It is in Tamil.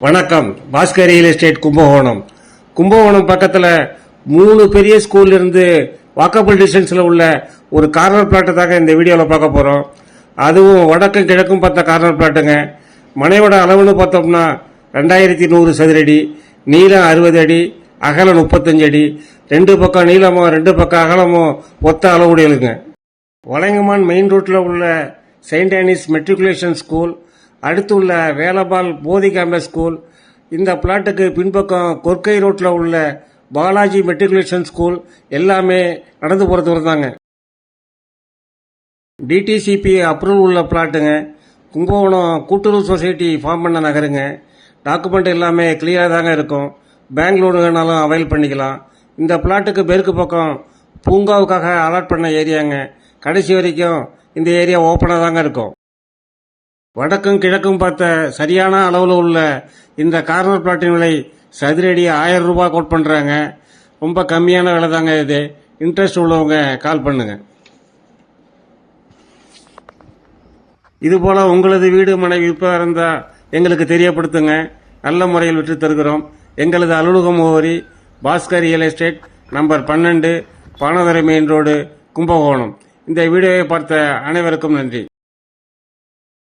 வணக்கம். பாஸ்கர் ரியல் எஸ்டேட் கும்பகோணம் பக்கத்தில் 3 பெரிய ஸ்கூல் இருந்து வாக்கபிள் டிஸ்டன்ஸில் உள்ள ஒரு கார்னர் பிளாட்டை தாங்க இந்த வீடியோவில் பார்க்க போகிறோம். அதுவும் வடக்கும் கிழக்கும் பார்த்த கார்னர் பிளாட்டுங்க. மனையோட அளவுன்னு பார்த்தோம்னா 2100 சதுரடி, நீளம் 60 அடி, அகலம் 35 அடி, 2 பக்கம் நீளமும் 2 பக்கம் அகலமும் ஒத்த அளவுடையலுங்க. வளைங்கமான் மெயின் ரோட்டில் உள்ள செயின்ட் ஆனிஸ் மெட்ரிகுலேஷன் ஸ்கூல், அடுத்து உள்ள வேலபால் போதி கேம்பஸ் ஸ்கூல், இந்த பிளாட்டுக்கு பின்பக்கம் கொர்க்கை ரோட்டில் உள்ள பாலாஜி மெட்ரிகுலேஷன் ஸ்கூல் எல்லாமே நடந்து போகிற தூரம் தாங்க. டிடிசிபி அப்ரூவல் உள்ள பிளாட்டுங்க. கும்பகோணம் கூட்டுறவு சொசைட்டி ஃபார்ம் பண்ண நகருங்க. டாக்குமெண்ட் எல்லாமே கிளியராக தாங்க இருக்கும். பேங்க் லோனு வேணாலும் அவைல் பண்ணிக்கலாம். இந்த பிளாட்டுக்கு மேற்கு பக்கம் பூங்காவுக்காக அலாட் பண்ண ஏரியாங்க. கடைசி வரைக்கும் இந்த ஏரியா ஓப்பனாக தாங்க இருக்கும். வடக்கும் கிழக்கும் பார்த்த சரியான அளவில் உள்ள இந்த கார்னர் பிளாட்டின் விலை சதுரடி 1000 ரூபாய் கோட் பண்ணுறாங்க. ரொம்ப கம்மியான விலை தாங்க இது. இன்ட்ரெஸ்ட் உள்ளவங்க கால் பண்ணுங்க. இதுபோல் உங்களது வீடு மனை விற்பதாக இருந்தால் எங்களுக்கு தெரியப்படுத்துங்க. நல்ல முறையில் விற்று தருகிறோம். எங்களது அலுவலக முகவரி Bhaskar real estate, number 12, Banadurai main road, Kumbakonam. இந்த வீடியோவை பார்த்த அனைவருக்கும் நன்றி.